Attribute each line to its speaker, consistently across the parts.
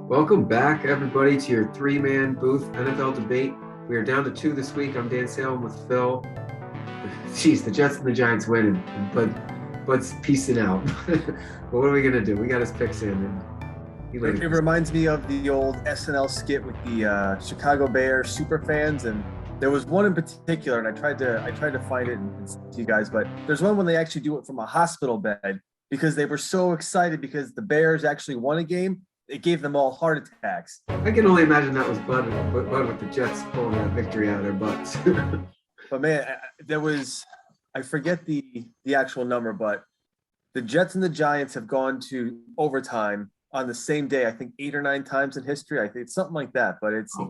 Speaker 1: Welcome back, everybody, to your three-man booth NFL debate. We are down to two this week. I'm Dan Salem with Phil. Jeez, the Jets and the Giants win, but piecing out. But what are we gonna do? We got his picks in, and
Speaker 2: it reminds me of the old SNL skit with the Chicago Bears super fans, and there was one in particular, and I tried to find it and send it to you guys, but there's one when they actually do it from a hospital bed because they were so excited because the Bears actually won a game. It gave them all heart attacks.
Speaker 1: I can only imagine that was Bud with the Jets pulling that victory out of their butts.
Speaker 2: But man, I forget the actual number, but the Jets and the Giants have gone to overtime on the same day, I think 8 or 9 times in history. I think it's something like that, but it's a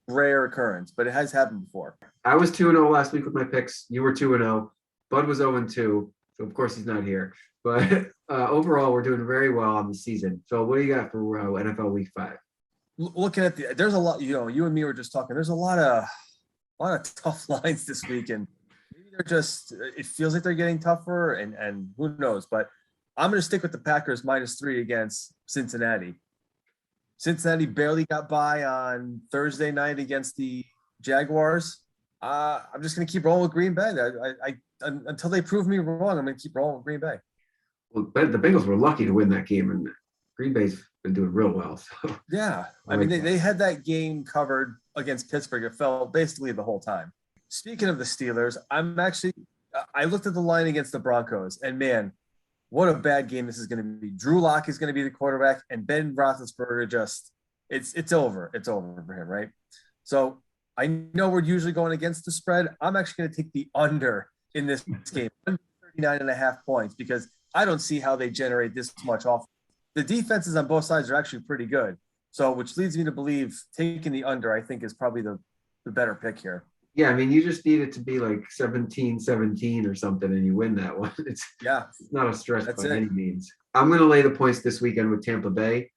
Speaker 2: rare occurrence, but it has happened before.
Speaker 1: I was 2-0 last week with my picks. You were 2-0. Bud was 0-2, so of course he's not here. But overall, we're doing very well on the season. So what do you got for NFL Week 5?
Speaker 2: Looking at there's a lot. You and me were just talking. There's a lot of tough lines this week, and maybe they're just. It feels like they're getting tougher, and who knows? But I'm going to stick with the Packers -3 against Cincinnati. Cincinnati barely got by on Thursday night against the Jaguars. I'm just going to keep rolling with Green Bay. I until they prove me wrong, I'm going to keep rolling with Green Bay.
Speaker 1: Well, the Bengals were lucky to win that game, and Green Bay's been doing real well. So.
Speaker 2: Yeah, I mean, they had that game covered against Pittsburgh. It felt basically the whole time. Speaking of the Steelers, I looked at the line against the Broncos, and man, what a bad game this is going to be. Drew Lock is going to be the quarterback, and Ben Roethlisberger it's over. It's over for him, right? So I know we're usually going against the spread. I'm actually going to take the under in this game, 39.5 points, because I don't see how they generate this much offense. The defenses on both sides are actually pretty good. So, which leads me to believe taking the under, I think, is probably the better pick here.
Speaker 1: Yeah, I mean, you just need it to be like 17-17 or something, and you win that one. It's not a stretch by any means. I'm going to lay the points this weekend with Tampa Bay.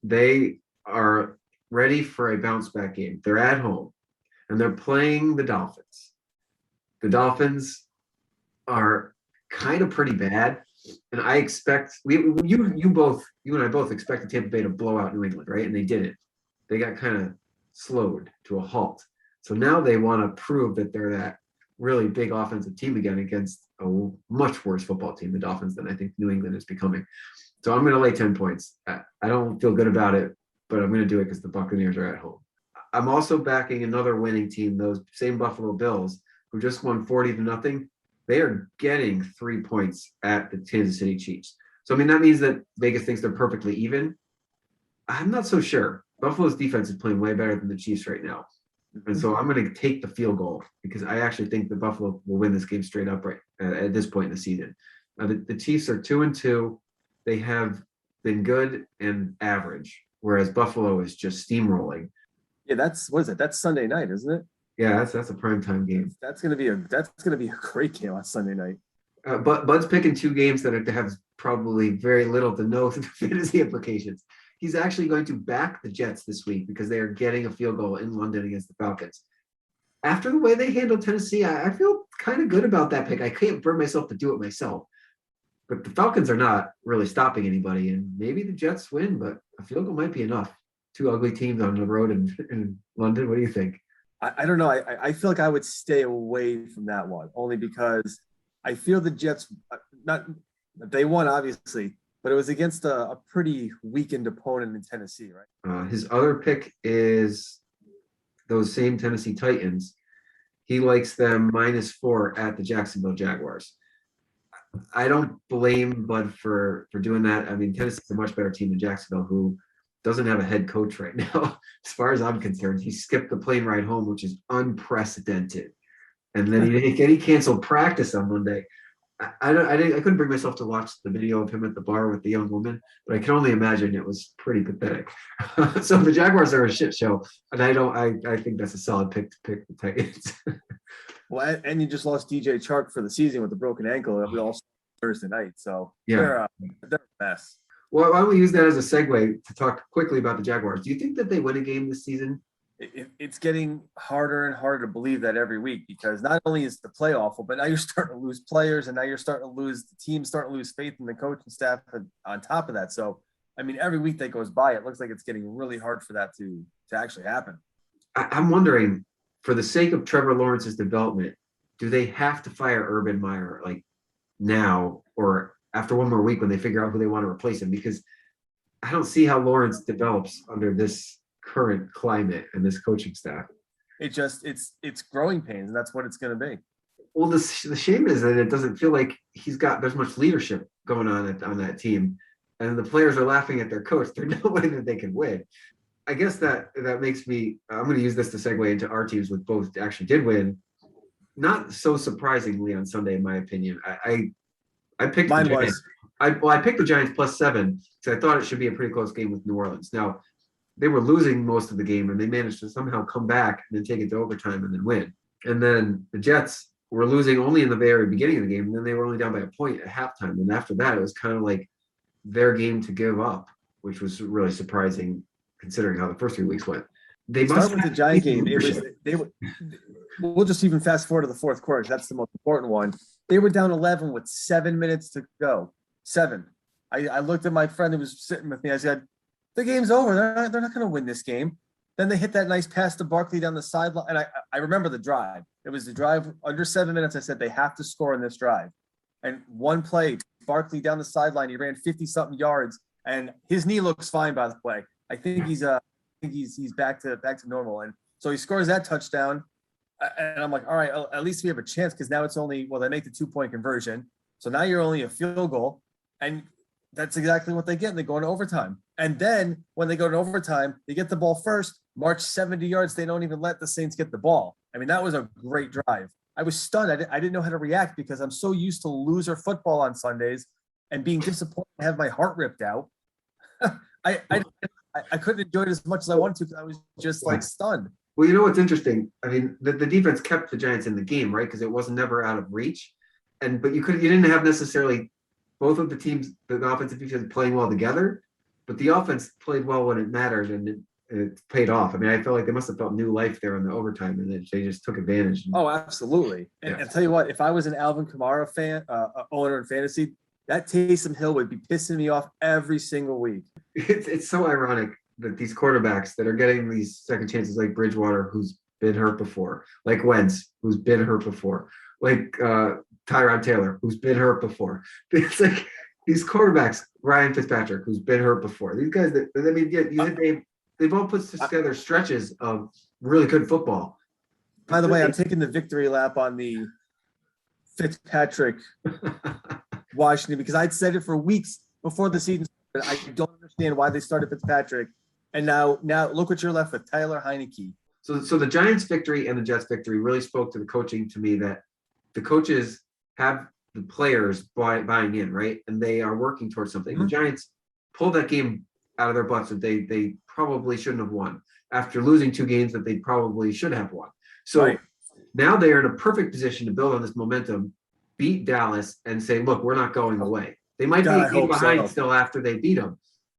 Speaker 1: They are ready for a bounce-back game. They're at home, and they're playing the Dolphins. The Dolphins are kind of pretty bad. And I expect you and I both expected Tampa Bay to blow out New England, right? And they didn't. They got kind of slowed to a halt. So now they want to prove that they're that really big offensive team again against a much worse football team, the Dolphins, than I think New England is becoming. So I'm going to lay 10 points. I don't feel good about it, but I'm going to do it because the Buccaneers are at home. I'm also backing another winning team, those same Buffalo Bills, who just won 40-0. They are getting 3 points at the Kansas City Chiefs. So, I mean, that means that Vegas thinks they're perfectly even. I'm not so sure. Buffalo's defense is playing way better than the Chiefs right now. And so I'm going to take the field goal because I actually think that Buffalo will win this game straight up right at this point in the season. The Chiefs are 2-2. They have been good and average, whereas Buffalo is just steamrolling.
Speaker 2: Yeah, that's Sunday night, isn't it?
Speaker 1: Yeah, that's a primetime game.
Speaker 2: That's gonna be a great game on Sunday night.
Speaker 1: But Bud's picking 2 games that have probably very little to no fantasy implications. He's actually going to back the Jets this week because they are getting a field goal in London against the Falcons. After the way they handled Tennessee, I feel kind of good about that pick. I can't bring myself to do it myself. But the Falcons are not really stopping anybody, and maybe the Jets win, but a field goal might be enough. 2 ugly teams on the road in London. What do you think?
Speaker 2: I don't know. I feel like I would stay away from that one only because I feel the Jets they won obviously, but it was against a pretty weakened opponent in Tennessee, right?
Speaker 1: His other pick is those same Tennessee Titans. He likes them -4 at the Jacksonville Jaguars. I don't blame Bud for doing that. I mean, Tennessee's a much better team than Jacksonville, who doesn't have a head coach right now. As far as I'm concerned, he skipped the plane ride home, which is unprecedented. And then he canceled practice on Monday. I couldn't bring myself to watch the video of him at the bar with the young woman, but I can only imagine it was pretty pathetic. So the Jaguars are a shit show, and I think that's a solid pick to pick the Titans.
Speaker 2: Well, and you just lost DJ Chark for the season with a broken ankle that we all saw Thursday night. So
Speaker 1: yeah,
Speaker 2: they're a mess.
Speaker 1: Well, why don't we use that as a segue to talk quickly about the Jaguars? Do you think that they win a game this season?
Speaker 2: It's getting harder and harder to believe that every week because not only is the play awful, but now you're starting to lose players, and now you're starting to lose the team, starting to lose faith in the coaching staff on top of that. So I mean, every week that goes by, it looks like it's getting really hard for that to actually happen.
Speaker 1: I'm wondering, for the sake of Trevor Lawrence's development, do they have to fire Urban Meyer like now or after one more week when they figure out who they want to replace him? Because I don't see how Lawrence develops under this current climate and this coaching staff.
Speaker 2: It's growing pains, and that's what it's going to be.
Speaker 1: Well, the shame is that it doesn't feel like there's much leadership going on that team, and the players are laughing at their coach. There's no way that they can win. I guess that makes me. I'm going to use this to segue into our teams, with both actually did win. Not so surprisingly on Sunday, in my opinion. I picked
Speaker 2: Mine
Speaker 1: the Giants. I picked the Giants +7 because I thought it should be a pretty close game with New Orleans. Now, they were losing most of the game, and they managed to somehow come back and then take it to overtime and then win. And then the Jets were losing only in the very beginning of the game, and then they were only down by a point at halftime. And after that, it was kind of like their game to give up, which was really surprising considering how the first 3 weeks went. They
Speaker 2: start with the Giant game. We'll just even fast forward to the fourth quarter. That's the most important one. They were down 11 with 7 minutes to go. 7. I looked at my friend who was sitting with me. I said, the game's over. They're not going to win this game. Then they hit that nice pass to Barkley down the sideline. And I remember the drive. It was the drive under 7 minutes. I said, they have to score in this drive. And one play, Barkley down the sideline. He ran 50-something yards. And his knee looks fine, by the way. I think he's back to normal. And so he scores that touchdown. And I'm like, all right, at least we have a chance, because now it's only, they make the 2-point conversion. So now you're only a field goal. And that's exactly what they get. And they go into overtime. And then when they go to overtime, they get the ball first, march 70 yards. They don't even let the Saints get the ball. I mean, that was a great drive. I was stunned. I didn't know how to react because I'm so used to loser football on Sundays and being disappointed to have my heart ripped out. I couldn't enjoy it as much as I wanted to because I was just like stunned.
Speaker 1: Well, you know what's interesting? I mean, the defense kept the Giants in the game, right? Because it was never out of reach. But you didn't have necessarily both of the teams, the offense and defense, playing well together. But the offense played well when it mattered, and it paid off. I mean, I felt like they must have felt new life there in the overtime, and they just took advantage.
Speaker 2: Oh, absolutely. And I'll tell you what, if I was an Alvin Kamara fan, owner in fantasy, that Taysom Hill would be pissing me off every single week.
Speaker 1: It's so ironic that these quarterbacks that are getting these second chances, like Bridgewater, who's been hurt before, like Wentz, who's been hurt before, like Tyrod Taylor, who's been hurt before. It's like these quarterbacks, Ryan Fitzpatrick, who's been hurt before. These guys they've all put together stretches of really good football.
Speaker 2: By the way, I'm taking the victory lap on the Fitzpatrick Washington, because I'd said it for weeks before the season started. I don't understand why they started Fitzpatrick. And now look what you're left with, Tyler Heineke.
Speaker 1: So the Giants victory and the Jets victory really spoke to the coaching to me, that the coaches have the players buying in, right? And they are working towards something. Mm-hmm. The Giants pulled that game out of their butts that they probably shouldn't have won after losing 2 games that they probably should have won. So now they are in a perfect position to build on this momentum, beat Dallas, and say, look, we're not going away. They might be a game behind still after they beat them.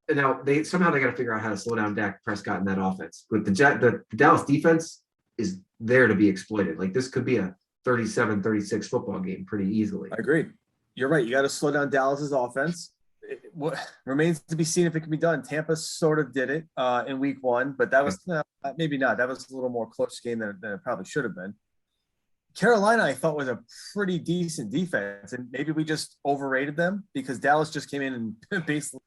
Speaker 1: And now they got to figure out how to slow down Dak Prescott in that offense. But the Dallas defense is there to be exploited. Like, this could be a 37-36 football game pretty easily.
Speaker 2: I agree. You're right. You got to slow down Dallas's offense. What remains to be seen if it can be done. Tampa sort of did it in week 1, but that was maybe not. That was a little more close game than it probably should have been. Carolina, I thought, was a pretty decent defense, and maybe we just overrated them because Dallas just came in and basically,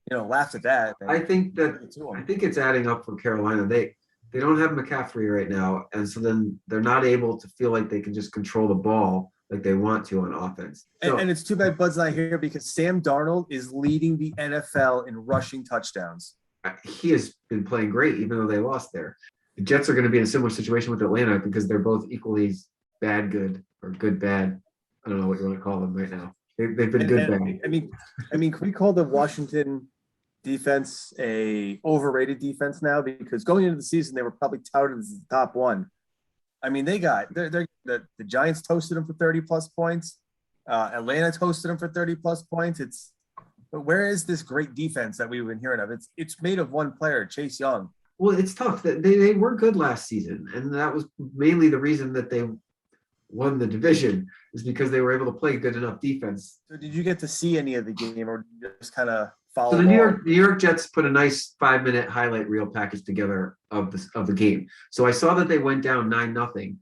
Speaker 2: laughed at that.
Speaker 1: I think it's adding up for Carolina. They don't have McCaffrey right now, and so then they're not able to feel like they can just control the ball like they want to on offense. So,
Speaker 2: and it's too bad Bud's not here, because Sam Darnold is leading the NFL in rushing touchdowns.
Speaker 1: He has been playing great, even though they lost there. The Jets are going to be in a similar situation with Atlanta because they're both equally bad, good, or good, bad. I don't know what you want to call them right now. They've been good, bad.
Speaker 2: I mean, can we call the Washington defense a overrated defense now? Because going into the season, they were probably touted as the top one. I mean, the Giants toasted them for 30-plus points. Atlanta toasted them for 30-plus points. But where is this great defense that we've been hearing of? It's made of one player, Chase Young.
Speaker 1: Well, it's tough. They were good last season, and that was mainly the reason that they won the division, is because they were able to play good enough defense.
Speaker 2: So did you get to see any of the game, or just kind of follow.
Speaker 1: So the New York Jets put a nice 5-minute highlight reel package together of the game. So I saw that they went down 9-0,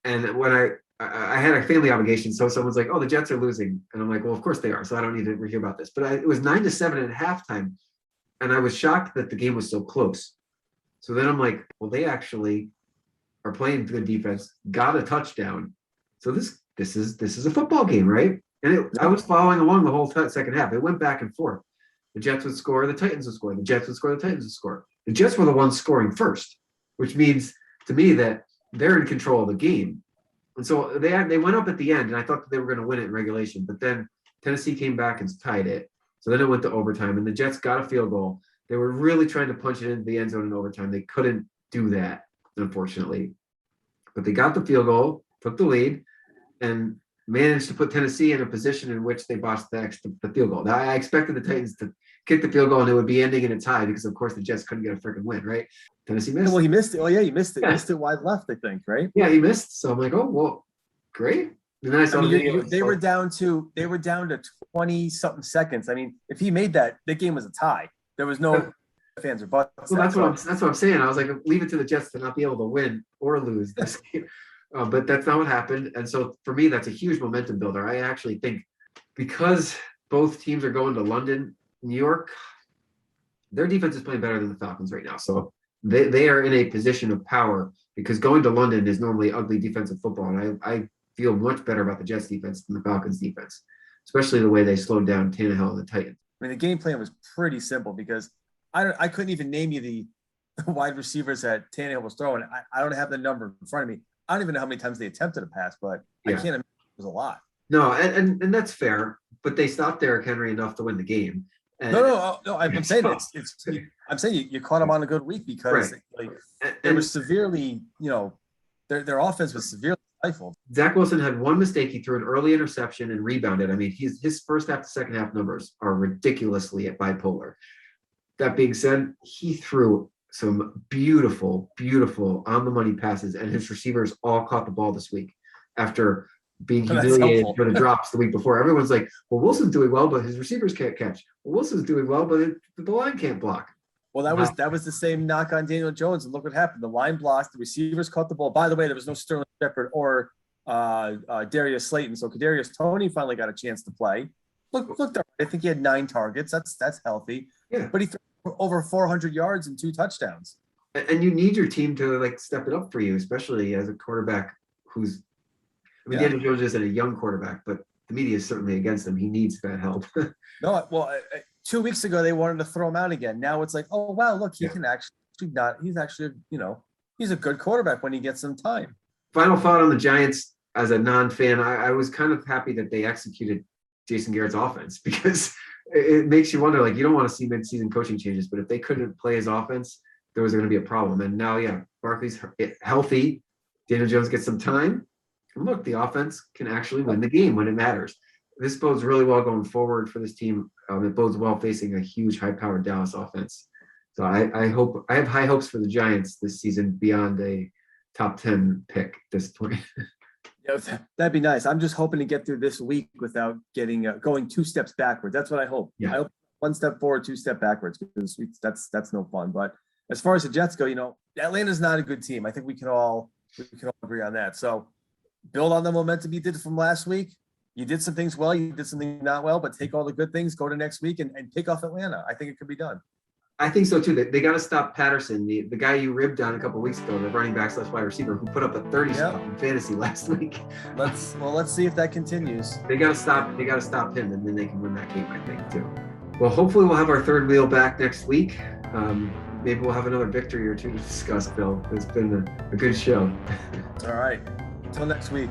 Speaker 1: and when I had a family obligation, so someone's like, "Oh, the Jets are losing," and I'm like, "Well, of course they are." So I don't need to hear about this. But it was 9-7 at halftime, and I was shocked that the game was so close. So then I'm like, "Well, they actually are playing good defense, got a touchdown. So this is a football game, right?" And I was following along the whole second half. It went back and forth. The Jets would score, the Titans would score. The Jets would score, the Titans would score. The Jets were the ones scoring first, which means to me that they're in control of the game. And so they went up at the end, and I thought that they were going to win it in regulation. But then Tennessee came back and tied it. So then it went to overtime, and the Jets got a field goal. They were really trying to punch it into the end zone in overtime. They couldn't do that, unfortunately. But they got the field goal, took the lead, and managed to put Tennessee in a position in which they botched the field goal. Now, I expected the Titans to kick the field goal, and it would be ending in a tie because, of course, the Jets couldn't get a freaking win, right? Tennessee missed.
Speaker 2: Well, he missed it. Oh, yeah, he missed it. He missed it wide left, I think, right?
Speaker 1: Yeah, he missed. So I'm like, oh, well, great. And then I saw the video.
Speaker 2: They were down to 20-something seconds. I mean, if he made that, the game was a tie. There was no fans or buts.
Speaker 1: Well, that's what I'm saying. I was like, leave it to the Jets to not be able to win or lose this game. But that's not what happened. And so for me, that's a huge momentum builder. I actually think because both teams are going to London, New York, their defense is playing better than the Falcons right now. So they are in a position of power because going to London is normally ugly defensive football. And I feel much better about the Jets defense than the Falcons defense, especially the way they slowed down Tannehill and the Titans.
Speaker 2: I mean, the game plan was pretty simple because I couldn't even name you the wide receivers that Tannehill was throwing. I don't have the number in front of me. I don't even know how many times they attempted a pass, but I can't imagine it was a lot.
Speaker 1: No, and that's fair, but they stopped Derrick Henry enough to win the game. And
Speaker 2: no. I'm saying I'm saying you caught them on a good week because they were severely, their offense was severely stifled.
Speaker 1: Zach Wilson had one mistake. He threw an early interception and rebounded. I mean, his first half to second half numbers are ridiculously bipolar. That being said, he threw some beautiful on the money passes, and his receivers all caught the ball this week after being humiliated for the drops the week before. Everyone's like, well, Wilson's doing well, but his receivers can't catch. Well, Wilson's doing well, but the line can't block.
Speaker 2: Well, that was the same knock on Daniel Jones, and look what happened. The line blocked, the receivers caught the ball. By the way, there was no Sterling Shepard or Darius Slayton, so Kadarius Toney finally got a chance to play. Look, I think he had 9 targets. That's healthy. Yeah. But he threw over 400 yards and 2 touchdowns.
Speaker 1: And you need your team to step it up for you, especially as a quarterback who's. I mean, Daniel Jones isn't a young quarterback, but the media is certainly against him. He needs that help.
Speaker 2: No, well, 2 weeks ago they wanted to throw him out again. Now it's like, oh wow, look, he can actually not. He's actually, he's a good quarterback when he gets some time.
Speaker 1: Final thought on the Giants as a non-fan, I was kind of happy that they executed Jason Garrett's offense because it makes you wonder, you don't want to see mid-season coaching changes, but if they couldn't play his offense, there was going to be a problem. And now, Barkley's healthy. Daniel Jones gets some time. And look, the offense can actually win the game when it matters. This bodes really well going forward for this team. It bodes well facing a huge, high-powered Dallas offense. So I have high hopes for the Giants this season beyond a top 10 pick at this point.
Speaker 2: Yeah, that'd be nice. I'm just hoping to get through this week without going 2 steps backwards. That's what I hope. Yeah. I hope 1 step forward, 2 step backwards, because that's no fun. But as far as the Jets go, Atlanta's not a good team. I think we can all agree on that. So build on the momentum you did from last week. You did some things well, you did something not well, but take all the good things, go to next week and pick off Atlanta. I think it could be done.
Speaker 1: I think so too. They got to stop Patterson, the guy you ribbed on a couple of weeks ago, the running back / wide receiver who put up a 30 stop in fantasy last week.
Speaker 2: Let's see if that continues.
Speaker 1: They got to stop him, and then they can win that game, I think, too. Well, hopefully we'll have our third wheel back next week. Maybe we'll have another victory or 2 to discuss, Bill. It's been a good show.
Speaker 2: All right. Until next week.